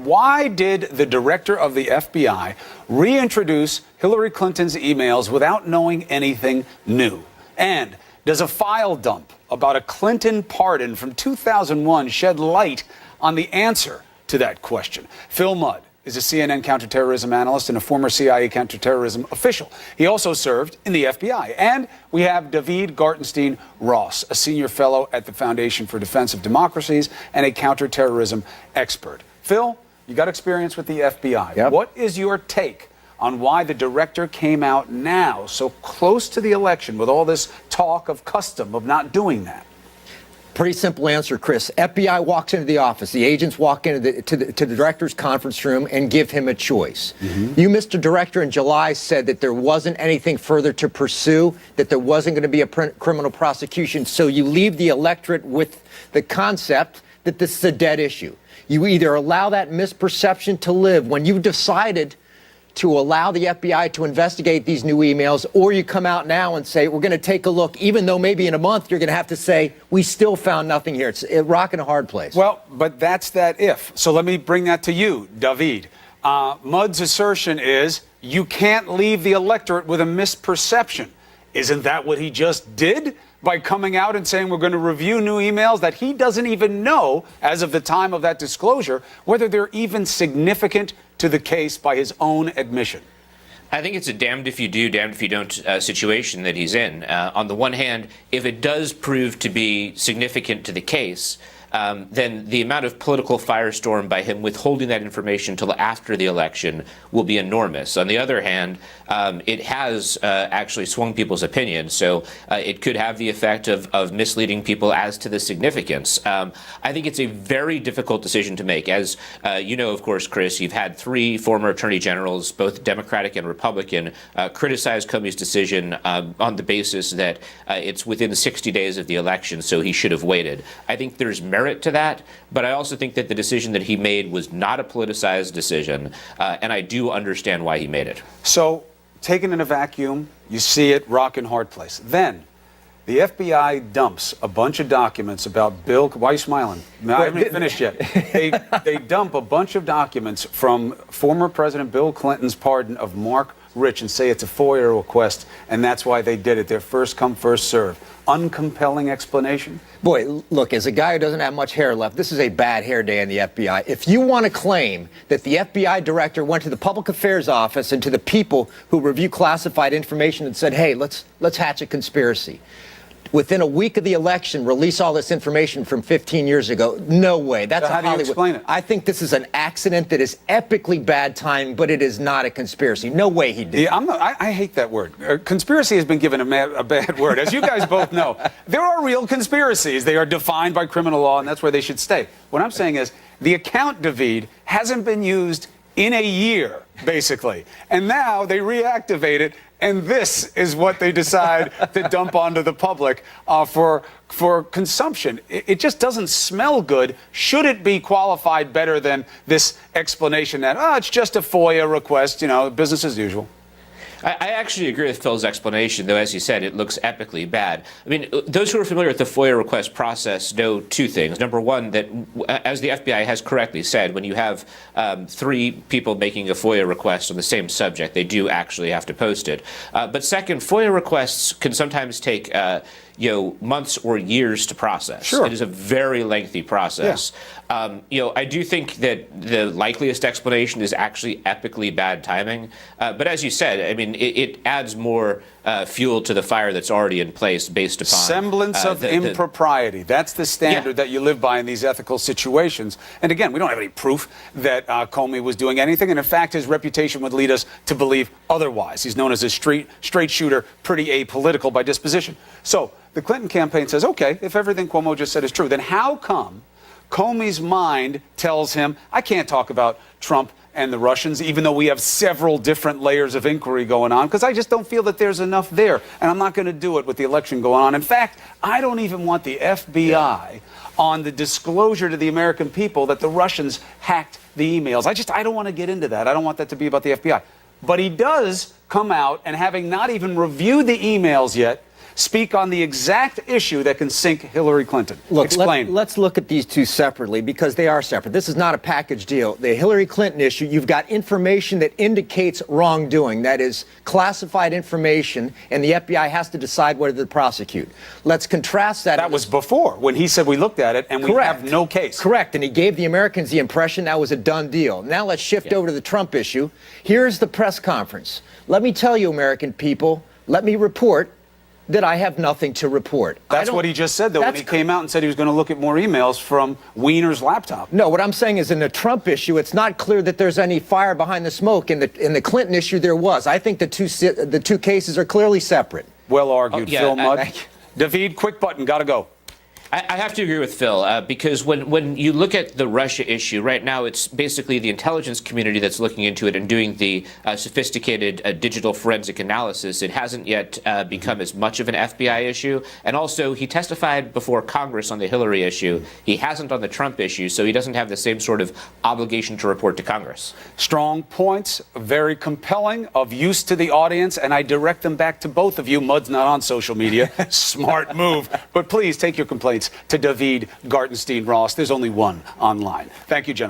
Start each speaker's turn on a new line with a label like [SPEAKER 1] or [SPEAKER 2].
[SPEAKER 1] Why did the director of the FBI reintroduce Hillary Clinton's emails without knowing anything new? And does a file dump about a Clinton pardon from 2001 shed light on the answer to that question? Phil Mudd is a CNN counterterrorism analyst and a former CIA counterterrorism official. He also served in the FBI. And we have David Gartenstein-Ross, a senior fellow at the Foundation for Defense of Democracies and a counterterrorism expert. Phil, you got experience with the FBI.
[SPEAKER 2] Yep.
[SPEAKER 1] What is your take on why the director came out now, so close to the election, with all this talk of custom of not doing that?
[SPEAKER 2] Pretty simple answer, Chris. FBI walks into the office. The agents walk into the director's conference room and give him a choice. You, Mr. Director, in July said that there wasn't anything further to pursue, that there wasn't going to be a criminal prosecution, so you leave the electorate with the concept that this is a dead issue. You either allow that misperception to live when you decided to allow the FBI to investigate these new emails, or you come out now and say, we're going to take a look, even though maybe in a month you're going to have to say, we still found nothing here. It's a rock and a hard place.
[SPEAKER 1] Well, but that's that if. So let me bring that to you, David. Mudd's assertion is you can't leave the electorate with a misperception. Isn't that what he just did by coming out and saying we're going to review new emails that he doesn't even know, as of the time of that disclosure, whether they're even significant to the case by his own admission?
[SPEAKER 3] I think it's a damned if you do, damned if you don't situation that he's in. On the one hand, if it does prove to be significant to the case, then the amount of political firestorm by him withholding that information until after the election will be enormous. On the other hand, it has actually swung people's opinion, so it could have the effect of misleading people as to the significance. I think it's a very difficult decision to make. As you know, of course, Chris, you've had three former attorney generals, both Democratic and Republican, criticize Comey's decision on the basis that it's within 60 days of the election, so he should have waited. I think there's merit to that, but I also think that the decision that he made was not a politicized decision, and I do understand why he made it.
[SPEAKER 1] So, taken in a vacuum, you see it, rock and hard place. Then, the FBI dumps a bunch of documents about Bill. Why are you smiling? No, I haven't finished yet. They dump a bunch of documents from former President Bill Clinton's pardon of Mark Rich and say it's a FOIA request, and that's why they did it. They're first come, first serve. Uncompelling explanation?
[SPEAKER 2] Boy, look, as a guy who doesn't have much hair left, this is a bad hair day in the FBI. If you want to claim that the FBI director went to the public affairs office and to the people who review classified information and said, hey, let's hatch a conspiracy, within a week of the election, release all this information from 15 years ago. No way. That's
[SPEAKER 1] how do you explain it?
[SPEAKER 2] I think this is an accident that is epically bad timing, but it is not a conspiracy. No way he did.
[SPEAKER 1] Yeah, I hate that word. Conspiracy has been given a bad word. As you guys both know, there are real conspiracies. They are defined by criminal law, and that's where they should stay. What I'm saying is the account, David, hasn't been used in a year, basically. And now they reactivate it, and this is what they decide to dump onto the public for consumption. It just doesn't smell good. Should it be qualified better than this explanation that, it's just a FOIA request, business as usual?
[SPEAKER 3] I actually agree with Phil's explanation, though, as you said, it looks epically bad. I mean, those who are familiar with the FOIA request process know two things. Number one, that as the FBI has correctly said, when you have three people making a FOIA request on the same subject, they do actually have to post it. But second, FOIA requests can sometimes take months or years to process.
[SPEAKER 1] Sure.
[SPEAKER 3] It is a very lengthy process. Yeah. I do think that the likeliest explanation is actually epically bad timing. But as you said, I mean, it adds more fuel to the fire that's already in place based upon
[SPEAKER 1] semblance of impropriety. That's the standard that you live by in these ethical situations. And again, we don't have any proof that Comey was doing anything. And in fact, his reputation would lead us to believe otherwise. He's known as a straight shooter, pretty apolitical by disposition. So the Clinton campaign says, okay, if everything Cuomo just said is true, then how come Comey's mind tells him, I can't talk about Trump and the Russians, even though we have several different layers of inquiry going on, because I just don't feel that there's enough there, and I'm not going to do it with the election going on. In fact, I don't even want the FBI on the disclosure to the American people that the Russians hacked the emails. I don't want to get into that. I don't want that to be about the FBI. But he does come out, and having not even reviewed the emails yet, speak on the exact issue that can sink Hillary Clinton.
[SPEAKER 2] Look,
[SPEAKER 1] Explain.
[SPEAKER 2] let's look at these two separately because they are separate. This is not a package deal. The Hillary Clinton issue, you've got information that indicates wrongdoing. That is classified information, and the FBI has to decide whether to prosecute. Let's contrast that.
[SPEAKER 1] That was before, when he said we looked at it and we have no case.
[SPEAKER 2] Correct, and he gave the Americans the impression that was a done deal. Now let's shift over to the Trump issue. Here's the press conference. Let me tell you, American people, let me report that I have nothing to report.
[SPEAKER 1] That's what he just said, though, when he came out and said he was going to look at more emails from Weiner's laptop.
[SPEAKER 2] No, what I'm saying is in the Trump issue, it's not clear that there's any fire behind the smoke. In the Clinton issue, there was. I think the two cases are clearly separate.
[SPEAKER 1] Well argued, Phil Mudd.
[SPEAKER 2] you.
[SPEAKER 1] David, quick button, got to go.
[SPEAKER 3] I have to agree with Phil because when you look at the Russia issue right now, it's basically the intelligence community that's looking into it and doing the sophisticated digital forensic analysis. It hasn't yet become as much of an FBI issue. And also, he testified before Congress on the Hillary issue. He hasn't on the Trump issue, so he doesn't have the same sort of obligation to report to Congress.
[SPEAKER 1] Strong points, very compelling, of use to the audience, and I direct them back to both of you. Mudd's not on social media. Smart move. But please take your complaints to David Gartenstein-Ross. There's only one online. Thank you, gentlemen.